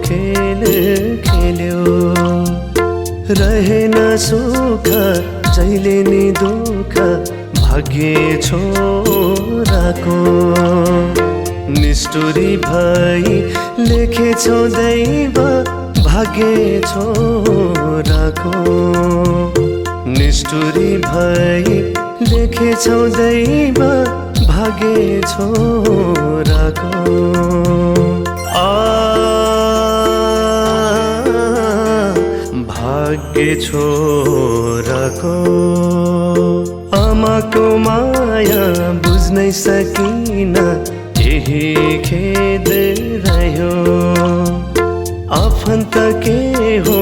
खेल खेल्यो रहेन सुख जहिले नि दुःख भाग्य छोराको निष्ठुरी भई लेखेछौ दैव भाग्य छोराको निष्ठुरी भई लेखेछौ दैव भाग्य छोराको भाग्य छोराको आमाको माया बुझ्नै सकिन यही खेद रह्यो आफन्त के हो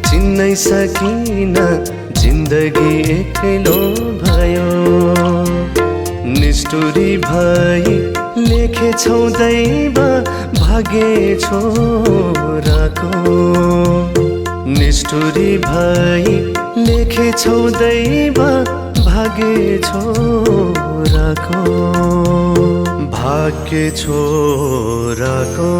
चिन्नै सकिन जिन्दगी एक्लो भयो निष्ठुरी भई लेखेछौ दैव भाग्य छोराको निष्ठुरी भई लेखेछौ दैव भाग्य छोराको भाग्य छोराको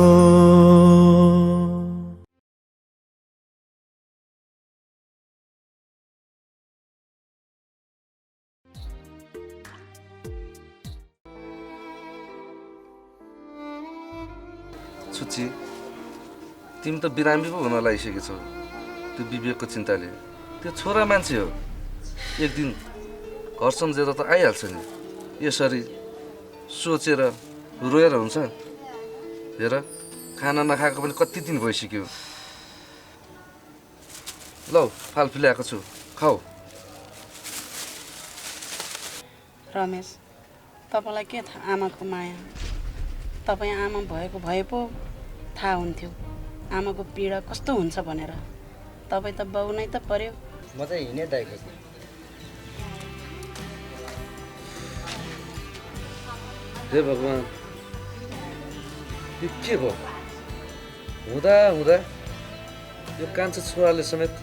छुच्ची तिमी त बिरामी पो हुन लागिसकेछौ त्यो विवेकको चिन्ताले त्यो छोरा मान्छे हो एक दिन घर सम्झेर त आइहाल्छ नि यसरी सोचेर रोएर हुन्छ हेर खाना नखाएको पनि कति दिन भइसक्यो लौ फालफुल ल्याएको छु खाऊ रमेश तपाईँलाई के थाहा आमाको माया तपाईँ आमा भएको भए पो थाहा हुन्थ्यो आमाको पीडा कस्तो हुन्छ भनेर तपाईँ त बाउ नै त पर्यो म चाहिँ हिँडे दाइको हे भगवान् यो के भयो हुँदा हुँदा यो कान्छो छोराले समेत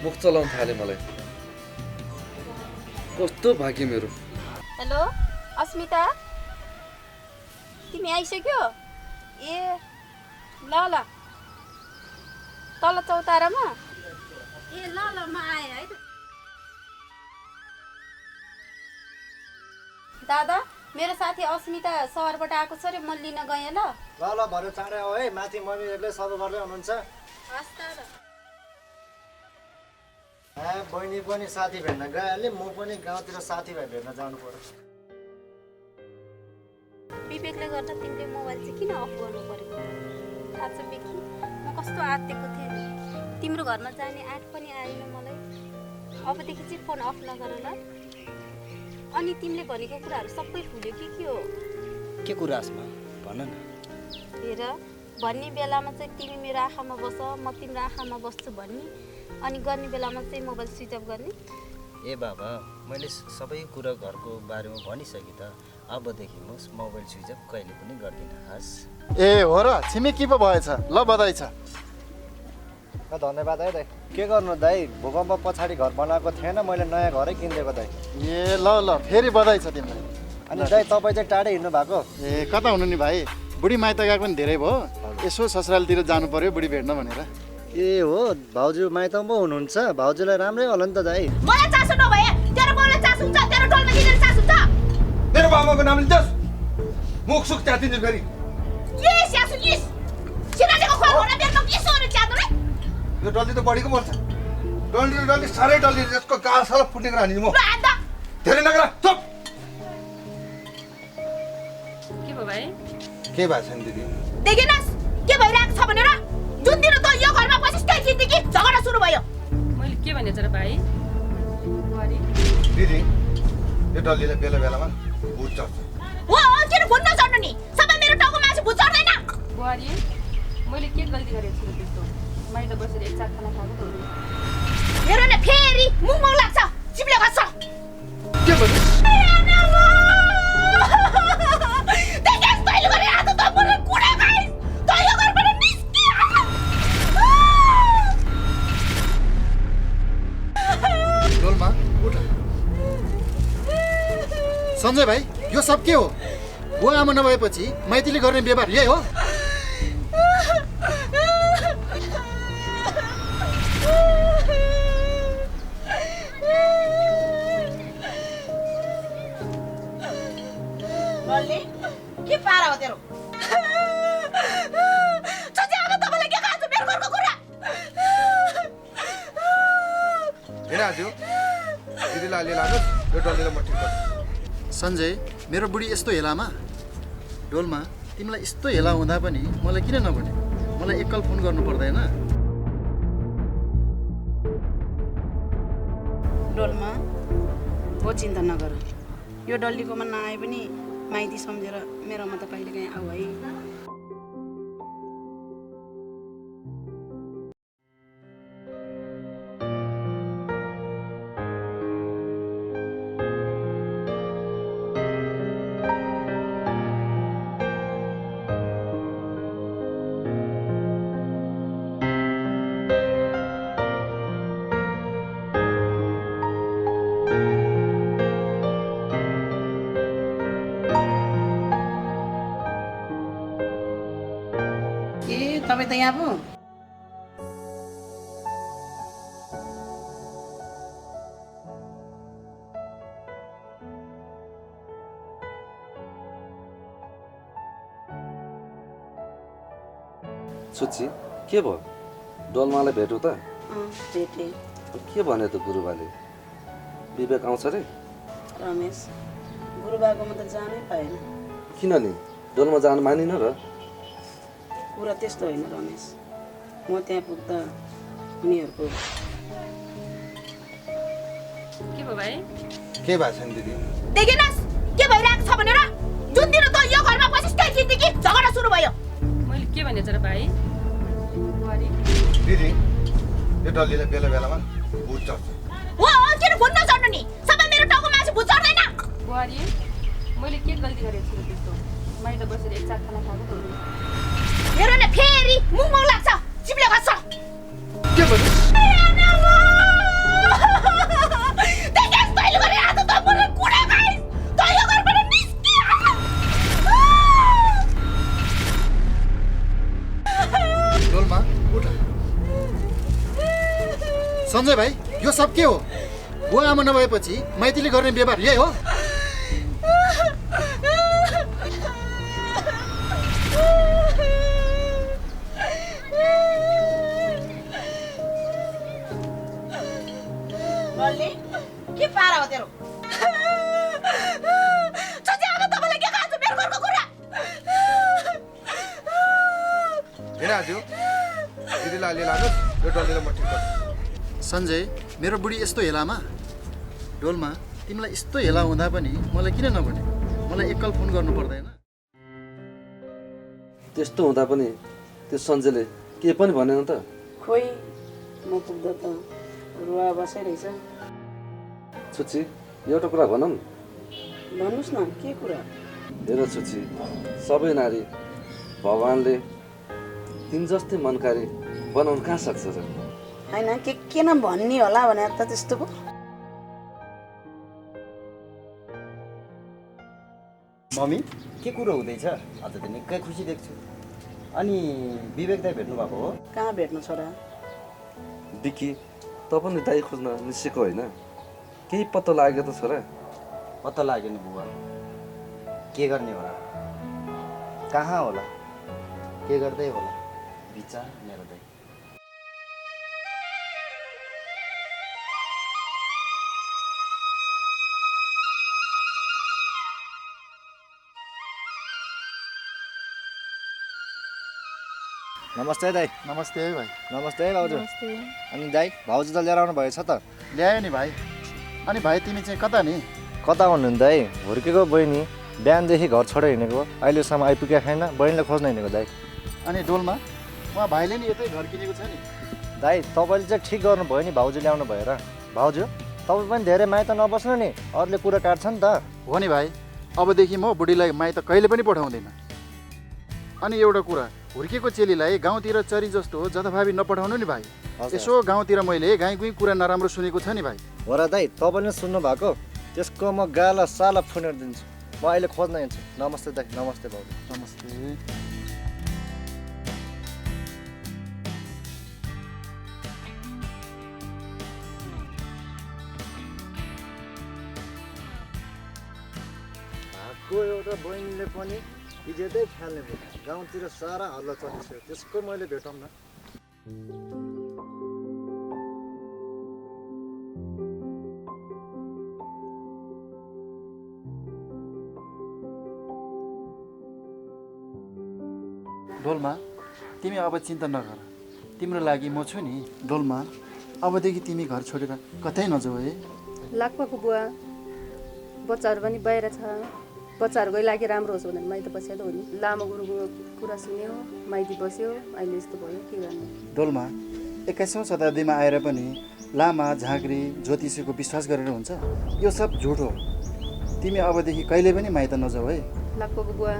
मुख चलाउन थाले मलाई कस्तो भाग्य मेरो हेलो अस्मिता तिमी आइसक्यो ए ल ल तल चौतारामा ए ल ल म आएँ है दादा मेरो साथी अस्मिता सहरबाट आएको छ रे म लिन गएँ ल ल भरे चाँडै आऊ है माथि मम्मीहरूले सबै गर्दै हुनुहुन्छ हस् त बहिनी पनि साथी भेट्न गइहाल्यो म पनि गाउँतिर साथीभाइ भेट्न जानु पर्यो विवेकले गर्दा तिमीले मोबाइल चाहिँ किन अफ गर्नु परेको थाहा छ बेकी म कस्तो आत्तेको थिएँ नि तिम्रो घरमा जाने आँट पनि आएन मलाई अबदेखि चाहिँ फोन अफ नगर ल अनि तिमीले भनेको कुराहरू सबै भुल्यो के हो के कुरा आसमा भन न हेर भन्ने बेलामा चाहिँ तिमी मेरो आँखामा बस म तिम्रो आँखामा बस्छु भन्ने अनि गर्ने बेलामा चाहिँ मोबाइल स्विच अफ गर्ने ए बाबा मैले सबै कुरा घरको बारेमा भनिसकेँ त अबदेखि म मोबाइल स्विच अफ कहिले पनि गर्दिनँ हस् ए हो र छिमेकी पो भएछ ल बधाई छ धन्यवाद है दाइ के गर्नु दाइ भूकम्प पछाडि घर बनाएको थिएन मैले नयाँ घरै किनिदिएको दाइ ए ल ल फेरि बधाई छ तिमीलाई अनि दाइ तपाईँ चाहिँ टाढै हिँड्नु भएको ए कता हुनु नि भाइ बुढी माइत गएको पनि धेरै भयो यसो ससुरालतिर जानु पर्यो बुढी भेट्न भनेर ए हो भाउजू माइत पो हुनुहुन्छ भाउजूलाई राम्रै होला नि त दाइ मलाई चासो नभए तेरो बाउले चासो हुन्छ तेरो टोलमा किनेर चासो हुन्छ मेरो बाबाको नाम लिन्छस् मुख सुख च्यातिन्छ फेरि के स्यासु लिस सिरालेको खोल होला बेरमा के सोरे च्यादो रे यो डल्ली त बढीको मर्छ डल्ली साह्रै डल्ली यसको गाल साला फुट्ने हानि म धेरै नगरा चुप के भयो भाइ के भएको छ नि दिदी देखिनस् के भइरहेको छ भनेर जुन दिन त यो घरमा पसिस त्यही जिन्दगी झगडा सुरु भयो मैले के भने र भाइ दिदी यो डल्लीलाई बेला बेलामा भुत चढ्छ हो किन भुत नचढ्नु नि सबै मेरो टाउको मासु भुत चढ्दैन बुहारी मैले के गल्ती गरेको छु त्यस्तो माइत बसेर एक चार खाना खाएको त हेर न फेरि मुङ लाग्छ चिप्ले खस्छ के भन्नु देखिस तैले गरे आज त मलाई कुडा गाइस त यो घरबाट निस्कि डोलमा उठ सञ्जय भाइ यो सब के हो बुवा आमा नभएपछि माइतीले गर्ने व्यवहार यही हो थियो दिदीलाई अलि लानुहोस् यो डल्लीलाई म ठिक गर्छु। सञ्जय, मेरो बुढी यस्तो हेलामा डोलमा तिमीलाई यस्तो हेला हुँदा पनि मलाई किन नभने? मलाई एकल फोन गर्नु पर्दैन? डोलमा हो चिन्ता नगर। यो डल्लीकोमा नआए पनि माइती सम्झेर मेरोमा त कहिलेकाहीँ आऊ है। तपाईँ त यहाँ पो सुची के भयो? डोलमालाई भेटौ त? भेटेँ। के भन्यो त गुरुबाले? विवेक आउँछ रे? रमेश, गुरुबाकोमा त जानै पाएन। किन नि डोलमा जानु मानिन र? कुरा त्यस्तो होइन रमेश। म त्यहाँ पुग्दा उनीहरूको के भयो भाइ? के भएको छ नि दिदी? देखिनस् के भइरहेको छ भनेर? जुन दिन त यो घरमा पसिस् त्यही दिनदेखि झगडा सुरु भयो। मैले के भने र भाइ? बुहारी दिदी यो डल्लीलाई बेला बेलामा भुत चढ्छ। हो किन भुत नचढ्नु नि? सबै मेरो टाउको मासु भुत चढ्दैन। बुहारी मैले के गल्ती गरेको छु त्यस्तो? मैले बसेर एक चार खाना खाएको त हो। मेरो न फेरि मुङ लाग्छ चिप्ले खस्छ। के भन्नु? देखिस् तैँले गरे आज त मलाई कुडा खाइस्। तँ यो घरबाट निस्कि। डोलमा उठ। सञ्जय भाइ, यो सब के हो? बुवा आमा नभएपछि माइतीले गर्ने व्यवहार यही हो? के पारा हो तेरो? छोचे अब तपाईँलाई के खान्छ मेरो घरको कुरा? हेर थियो दिदीलाई अलि लानुहोस् यो डल्लीलाई म ठिक गर्छु। सञ्जय, मेरो बुढी यस्तो हेलामा डोलमा तिमीलाई यस्तो हेला हुँदा पनि मलाई किन नभने? मलाई एकल फोन गर्नु पर्दैन? त्यस्तो हुँदा पनि त्यो सञ्जयले के पनि भनेन त? खोइ म पुग्दा त रुवा बसिरहेछ। सुची एउटा कुरा भनौँ? भन्नुहोस् न के कुरा? हेर सुची, सबै नारी भगवान्ले तिन जस्तै मनकारी बनाउनु कहाँ सक्छ र? होइन के न भन्ने होला भने त त्यस्तो पो। मम्मी के कुरो हुँदैछ? आज त निकै खुसी देख्छु। अनि विवेक दाइ भेट्नु भएको हो? कहाँ भेट्नु छोरा? बिकी त पनि दाइ खोज्न निस्केको होइन? केही पत्तो लाग्यो त छोरा? पत्ता लाग्यो नि बुवा। के गर्ने होला? कहाँ होला? के गर्दै होला? विचार मेरो दाइ। नमस्ते दाइ। नमस्ते है भाइ। नमस्ते भाउजू। अनि दाइ भाउजू त लिएर आउनु भएछ त? ल्यायो नि भाइ। अनि भाइ तिमी चाहिँ कता नि? कता हुनु नि दाइ? हुर्केको बहिनी बिहानदेखि घर छोडेर हिँडेको, अहिलेसम्म आइपुगेको छैन। बहिनीलाई खोज्न हिँडेको दाइ। अनि डोलमा उहाँ भाइले नि यतै घर किनेको छ नि। दाइ तपाईँले चाहिँ ठिक गर्नुभयो नि भाउजू ल्याउनु भएर। भाउजू तपाईँ पनि धेरै माइत नबस्नु नि, अरूले कुरा काट्छ नि त। हो नि भाइ, अबदेखि म बुढीलाई माइत कहिले पनि पठाउँदिनँ। अनि एउटा कुरा, हुर्केको चेलीलाई गाउँतिर चरी जस्तो जथाभावी नपठाउनु नि भाइ। यसो गाउँतिर मैले गाई गुई कुरा नराम्रो सुनेको छ नि भाइ। हो र दाइ, तपाईँले सुन्नु भएको? त्यसको म गाला साला फुनेर दिन्छु। म अहिले खोज्न हिँड्छु। नमस्ते दाइ। नमस्ते भाउजू। नमस्ते। भएको एउटा बहिनीले पनि इज्जतै ख्याल्ने भयो। गाउँतिर सारा हल्ला चलिसक्यो, त्यसको मैले भेटौँ न। तिमी अब चिन्ता नगर, तिम्रो लागि म छु नि। डोल्मा, अबदेखि तिमी घर छोडेर कतै नजाऊ है। लाग्पाको बुवा, बच्चाहरू पनि बाहिर छ, बच्चाहरूको लागि राम्रो होस् भनेर माइत बसेर हो नि। लामो गुरुको कुरा सुन्यो, माइती बस्यो, अहिले यस्तो भयो, के गर्ने। डोल्मा, 21औं शताब्दीमा आएर पनि लामा, झाँक्री, ज्योतिषीको विश्वास गरेर हुन्छ? यो सब झुट हो। तिमी अबदेखि कहिले पनि माइत नजाऊ है। लाग्पाको बुवा,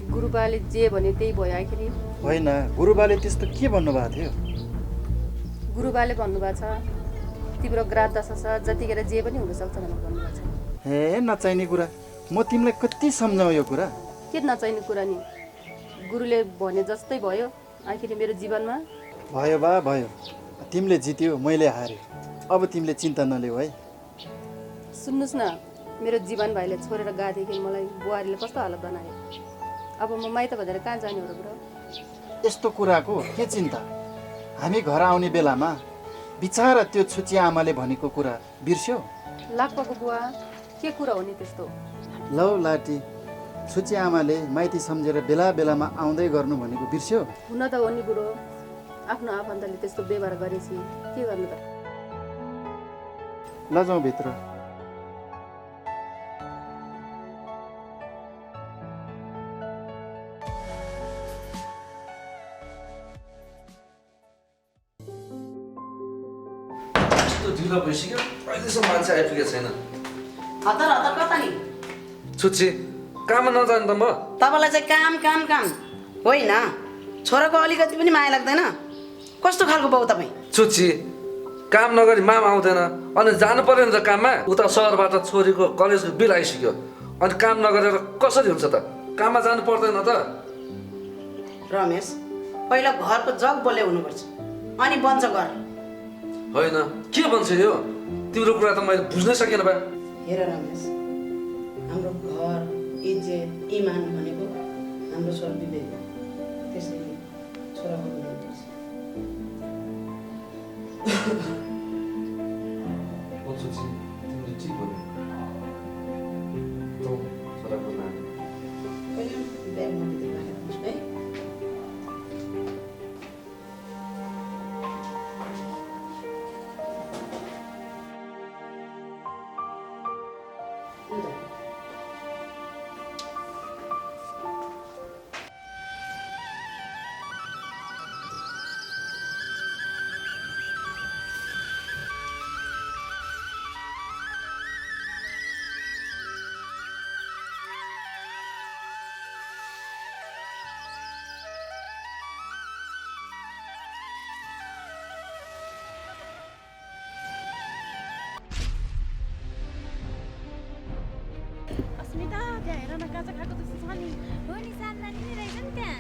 गुरुबाले जे भन्यो त्यही भयो आखिरी। होइन, गुरुबाले त्यस्तो के भन्नुभएको थियो? गुरुबाले भन्नुभएको छ तिम्रो ग्राह दशा छ, जतिखेर जे पनि हुनसक्छ भनेर भन्नुभएको छ। हे नचाहिने कुरा, म तिमीलाई कति सम्झाउँ यो कुरा? के नचाहिने कुरा नि, गुरुले भने जस्तै भयो आखिर मेरो जीवनमा। भयो बा भयो, तिमीले जित्यो, मैले हारेँ। अब तिमीले चिन्ता नलिऊ है। सुन्नुहोस् न, मेरो जीवन भाइले छोडेर गएदेखि मलाई बुहारीले कस्तो हालत बनायो। अब म माइत भनेर कहाँ जाने हो र बुढो? यस्तो कुराको के चिन्ता? हामी घर आउने बेलामा बिचारा त्यो छुची आमाले भनेको कुरा बिर्स्यौ? लाग्पाको बुवा, के कुरा हो नि त्यस्तो? लौ लाटी, छुची आमाले माइती सम्झेर बेला बेलामा आउँदै गर्नु भनेको बिर्स्यौ? हुन त हो नि बुढो, आफ्नो आफन्तले त्यस्तो व्यवहार गरेपछि के गर्नु त? ल जाउँ भित्र। ढिलो भइसक्यो, अहिलेसम्म मान्छे आइपुगेको छैन। हतार हतार कता नि? छुच्ची, काममा नजाने त म? तपाईँलाई चाहिँ काम काम काम होइन, छोराको अलिकति पनि माया लाग्दैन? कस्तो खालको बाउ तपाईँ? छुच्ची, काम नगरी माम आउँदैन, अनि जानु पर्यो नि त काममा। उता सहरबाट छोरीको कलेजको बिल आइसक्यो, अनि काम नगरेर कसरी हुन्छ त? काममा जानु पर्दैन त? रमेश, पहिला घरको जग बोले हुनुपर्छ, अनि बन्छ घर। होइन, के भन्छ यो? तिम्रो कुरा त मैले बुझ्नै सकेन बा। हेर रमेश, हाम्रो घर, इज्जत, इमान भनेको हाम्रो स्वर विवेक हो। त्यसैले छोराको हुनुपर्छ। तिमीले ठिक भन्यो। छोराको नाम पहिला ब्यागमा भित्र राखेर है। अस्मिता, त्यहाँ हेर न, काँचो खाएको जस्तो छ नि। हो नि, सानदानी नै रहेछ नि त्यहाँ।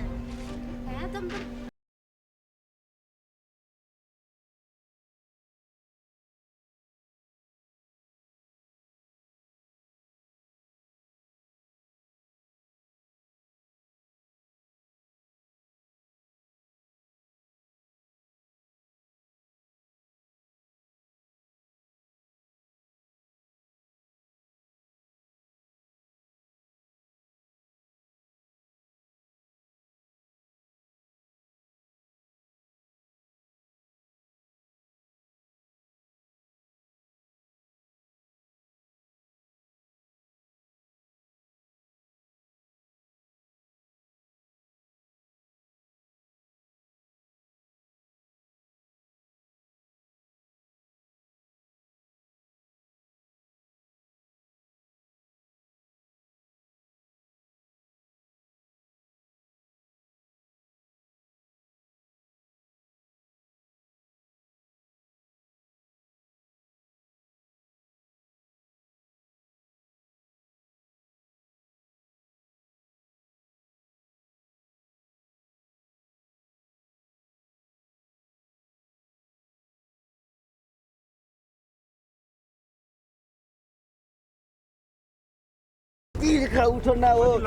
उठो न हो।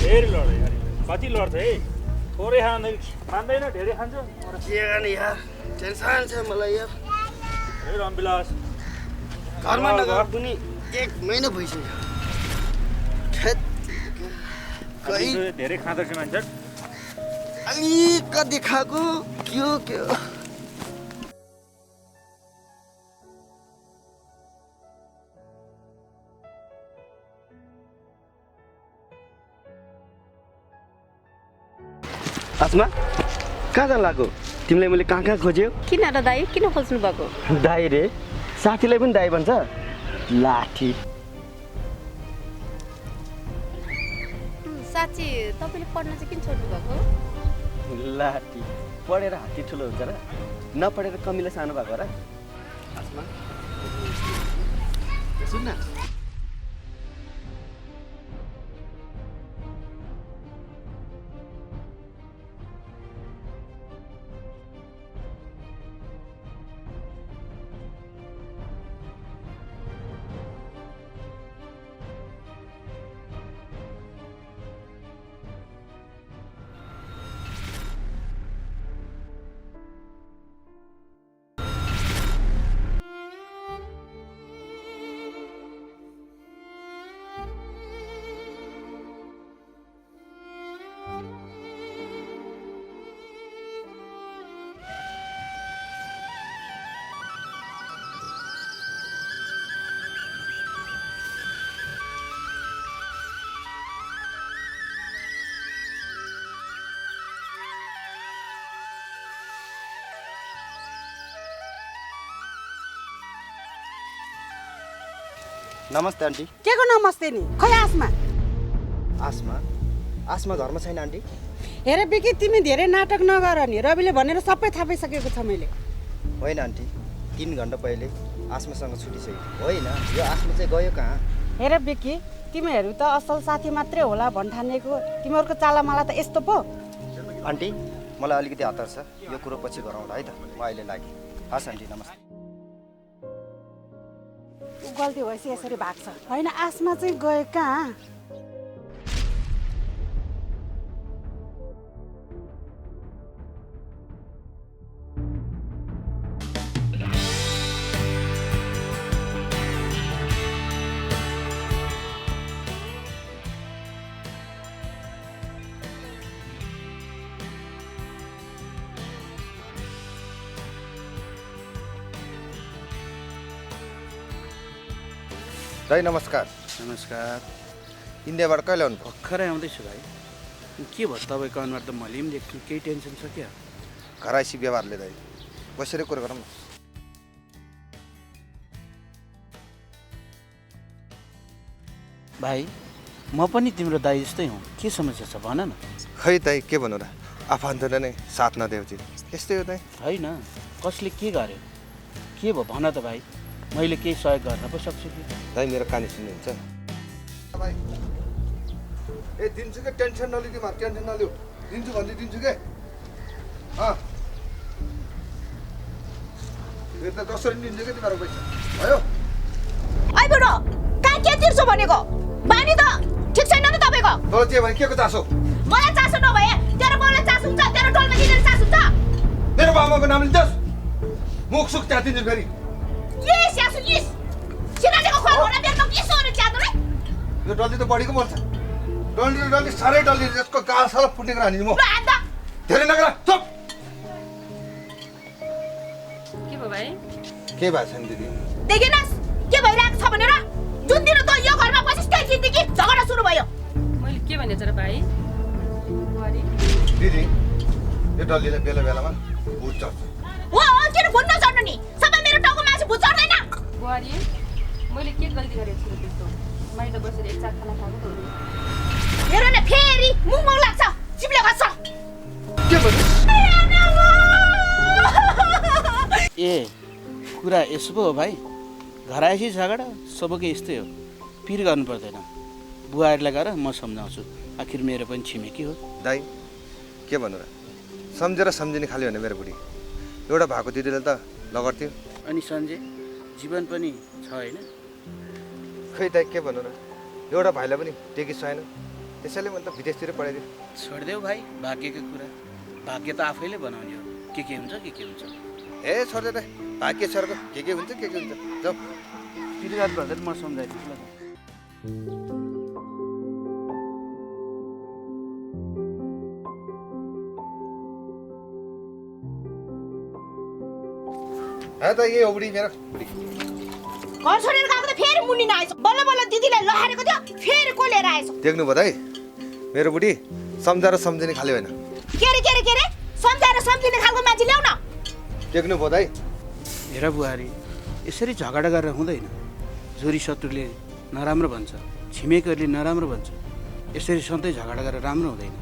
धेरै लड्दै यार, कति लड्छ है? थोरै खाँदैन, धेरै खान्छ। के गर्ने यार, टेन्सन छ मलाई यार। है रमविलास, घरमा नगएको पनि 1 महिना भइसक्यो। दिउँसो धेरै खाँदो रहेछ मान्छे अलिकति खाएको के हो आसमा कहाँ जान लाग्यो तिमीलाई मैले कहाँ कहाँ खोज्यो किन र दाइ किन खोज्नु भएको दाइ रे साथीलाई पनि दाइ भन्छ लाठी साँच्ची तपाईँले पढ्न चाहिँ किन छोड्नु भएको लाठी पढेर हात्ती ठुलो हुन्छ र नपढेर कमीलाई सानो भएको र आसमा सुन्न नमस्ते आन्टी के को नमस्ते नि खै आसमा आसमा आसमा घरमा छैन आन्टी हेर बिकी तिमी धेरै नाटक नगर नि रविले भनेर सबै थाहा पाइसकेको छ मैले होइन आन्टी 3 घन्टा पहिले आसमासँग छुटिसक्यो होइन यो आसमा चाहिँ गयो कहाँ हेर बिकी तिमीहरू त असल साथी मात्रै होला भन्ठानेको तिमीहरूको चालामाला त यस्तो पो आन्टी मलाई अलिकति हतार छ यो कुरो पछि गरौँला है त म अहिले लागेँ हस् आन्टी नमस्ते गल्ती भएपछि यसरी भाग्छ होइन आसमा चाहिँ गयो कहाँ दाइ नमस्कार नमस्कार इन्डियाबाट कहिले आउनु भर्खरै आउँदैछु भाइ के भयो तपाईँको अनुहार त मैले पनि देख्छु केही टेन्सन छ क्या घराइसी व्यवहारले दाइ बसेर कुरो गरौँ न भाइ म पनि तिम्रो दाइ जस्तै हुँ के समस्या छ भन न खै दाइ के भन्नु र आफन्तले नै साथ नदेऊ यस्तै हो दाइ होइन कसले के गर्यो के भयो भन त भाइ मैले केही सहयोग गर्न पो सक्छु कि दाइ मेरो कहानी सुन्नुहुन्छ ए दिन्छु के टेन्सन नलिउ तिमीहरू टेन्सन नलिउ दिन्छु भन्दै दिन्छु के फेरि त जसरी दिन्छु कि तिमीहरू पैसा भयो आई बुढो कहाँ के तिर्छु भनेको बानी त ठिक छैन त तपाईँको तँ के भने के को चासो मलाई चासो नभए तेरो बाउलाई चासो हुन्छ तेरो डोलमा दिने चासो हुन्छ मेरो बाबाको नाम लिन्छस् मुख सुख च्यातिन्छु फेरि यस यासु यस सिनालेको खोल होला मेरो के सोरे च्यादुले यो डल्ली त बढीको बोल्छ डल्ली साह्रै डल्ली यसको गाल साल फुटेको हानि म धेरै नगर चुप के भयो भाइ के भएको छ नि दिदी देखिनस् के भइरहेको छ भनेर जुन दिन त यो घरमा पसिस त्यही जिन्दगी झगडा सुरु भयो मैले के भने जरा भाइ दिदी यो डल्लीलाई बेला बेलामा भुत चढ्छ हो किन भुत नचढ्नु नि सबै मेरो टाउको मासु भुत चढ्दैन बुहारी मैले के गल्ती गरेको छु त्यस्तो मैले बसेर एक चार खाना खाएको त हेर न फेरि मुङ लाग्छ चिप्ले गर्छ के भन्नु ए कुरा यसो पो हो भाइ घर आएपछि झगडा सबैको यस्तै हो पिर गर्नु पर्दैन बुहारीलाई गएर म सम्झाउँछु आखिर मेरो पनि छिमेकी हो दाइ के भन्नु र सम्झेर सम्झिने खाली भने मेरो बुढी एउटा भएको दिदीले त लगर्थ्यो अनि सञ्जय जीवन पनि छ होइन खै दाइ के भन्नु र एउटा भाइलाई पनि टेकी सकेन त्यसैले मैले त विदेशतिर पढाइदिएँ छोडिदेऊ भाइ भाग्यको कुरा भाग्य त आफैले बनाउने हो के हुन्छ के हुन्छ ए छोड्दै दाइ भाग्य सरको के हुन्छ जाऊ पिर गर्नु पर्दैन म सम्झाइदिन्छु ल त यही हो बुढी मेरो बुढी घर छोडेर गएको त फेरि मुनि नआएछ बल्ल बल्ल दिदीलाई लहारेको थियो फेरि को लिएर आएछ देख्नु भयो दाइ मेरो बुढी सम्झाएर सम्झिने खाले होइन के रे सम्झाएर सम्झिने खालको मान्छे ल्याउ न देख्नु भयो दाइ हेर बुहारी यसरी झगडा गरेर हुँदैन जोरी शत्रुले नराम्रो भन्छ छिमेकीहरूले नराम्रो भन्छ यसरी सधैँ झगडा गरेर राम्रो हुँदैन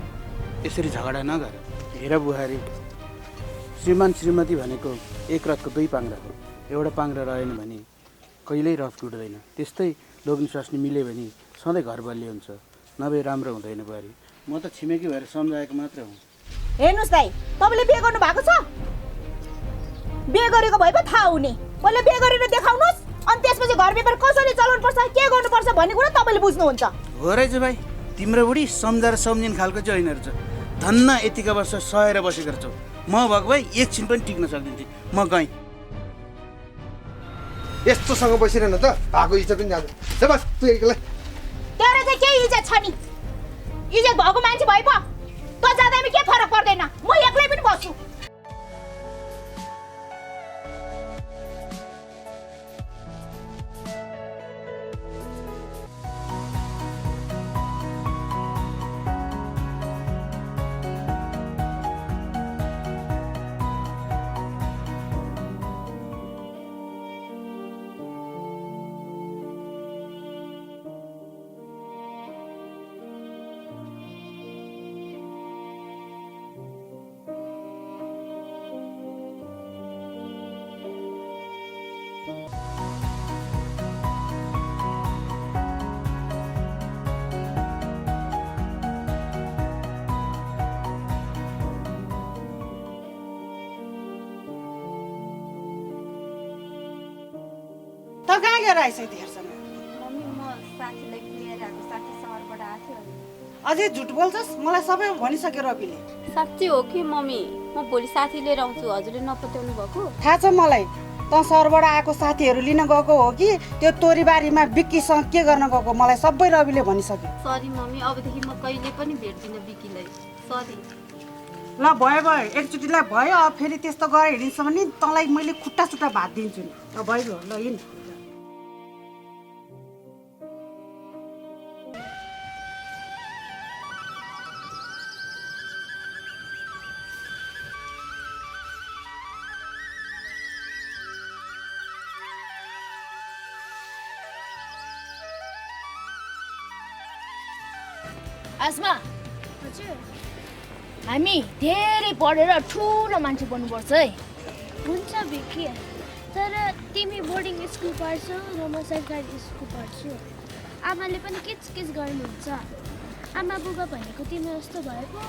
यसरी झगडा नगर हेर बुहारी श्रीमान श्रीमती भनेको एक रथको दुई पाङ्ग्रा हो एउटा पाङ्ग्रा रहेन भने कहिल्यै रथ टुट्दैन त्यस्तै लोग्ने स्वास्नी मिल्यो भने सधैँ घर बलियो हुन्छ नभए राम्रो हुँदैन बुहारी म त छिमेकी भएर सम्झाएको मात्र हुँ हेर्नुहोस् दाइ तपाईँले बिहे गर्नु भएको छ बिहे गरेको भए पो थाहा हुने पहिला बिहे गरेर देखाउनुहोस् अनि त्यसपछि घर व्यापार कसरी चलाउनुपर्छ के गर्नुपर्छ भन्ने कुरा तपाईँले बुझ्नुहुन्छ हो रहेछ भाइ तिम्रो बुढी सम्झाएर सम्झिने खालको चाहिँ होइन रहेछ धन्न यतिका वर्ष सहेर बसेको रहेछौ म भएको भए एकछिन पनि टिक्न सक्दिन्थेँ म गएँ यस्तोसँग बसिरहनु त भएको इज्जत पनि जान्छ ल बस तँ एक्लै तेरो चाहिँ के इज्जत छ नि इज्जत भएको मान्छे भए पो त जाँदैमा के फरक पर्दैन म एक्लै पनि बस्छु त कहाँ गएर आइस यतिखेरसम्म मम्मी म साथीलाई लिएर आएको साथी सहरबाट आएको थियो अझै झुट बोल्छस् मलाई सबै भनिसक्यो रविले साँच्चै हो कि मम्मी म भोलि साथी लिएर आउँछु हजुरले नपत्याउनु भएको थाहा छ मलाई त सहरबाट आएको साथीहरू लिन गएको हो कि त्यो तोरीबारीमा बिक्कीसँग के गर्न गएको मलाई सबै रविले भनिसक्यो सरी मम्मी अबदेखि म कहिले पनि भेट्दिनँ बिकीलाई सरी ल भयो एकचोटिलाई भयो अब फेरि त्यस्तो गरेर हिँडिन्छ भने तँलाई मैले खुट्टा सुट्टा भात दिन्छु नि अब भयो ल हिँड आसमा हजुर हामी धेरै पढेर ठुलो मान्छे बन्नुपर्छ है हुन्छ भिकी तर तिमी बोर्डिङ स्कुल पढ्छौ र म सरकारी स्कुल पढ्छु आमाले पनि किचकिच गर्नुहुन्छ आमा बुबा भनेको तिमी जस्तो भयो पो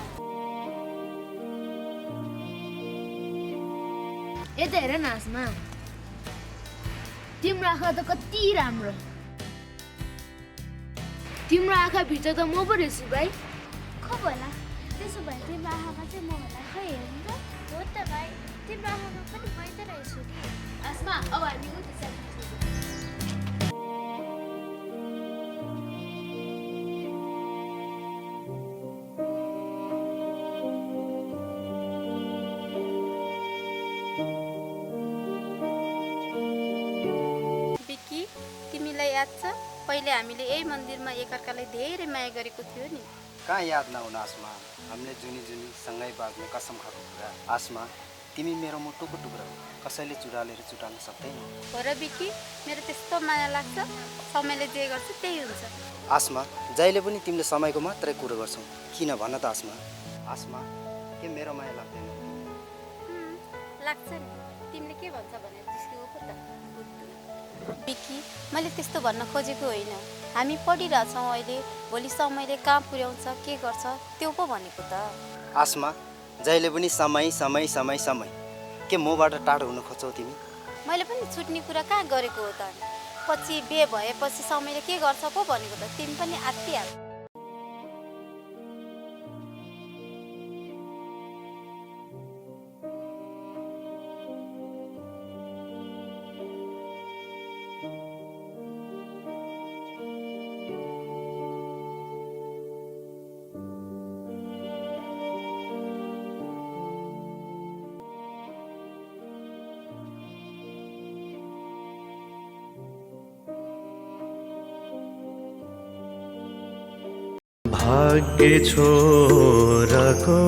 यता हेर न आसमा तिम्रो आँखा त कति राम्रो तिम्रो आँखाभित्र त म पो रहेछु भाइ खो होला त्यसो भए तिम्रो आँखामा चाहिँ म होला खै हेर्नु त हो त भाइ तिम्रो आँखामा पनि मै त रहेछु नि आसमा अब हामी उति बिकी तिमीलाई याद छ पहिले हामीले यही मन्दिरमा एकअर्कालाई धेरै माया गरेको थियो नि कहाँ याद नहुन आसमा हामीले जुनी सँगै बाँच्ने कसम खाएको कुरा आसमा तिमी मेरो मुटुको टुक्रा हो कसैले चुडालेर चुटाउन सक्दैन हो र बिकी मेरो त्यस्तो माया लाग्छ समयले जे गर्छ त्यही हुन्छ आसमा जहिले पनि तिमीले समयको मात्रै कुरो गर्छौ किन भन त आसमा आसमा के मेरो माया लाग्दैन लाग्छ नि तिमीले के भन्छ भनेर जिस्केको पो त बिकी मैले त्यस्तो भन्न खोजेको होइन हामी पढिरहेछौँ अहिले भोलि समयले कहाँ पुर्याउँछ के गर्छ त्यो पो भनेको त आसमा जहिले पनि समय समय समय समय के मबाट टाढो हुन खोज्छौ तिमी मैले पनि छुट्ने कुरा कहाँ गरेको हो त पछि बिहे भएपछि समयले के गर्छ पो भनेको त तिमी पनि आत्तिहाल भाग्य छोराको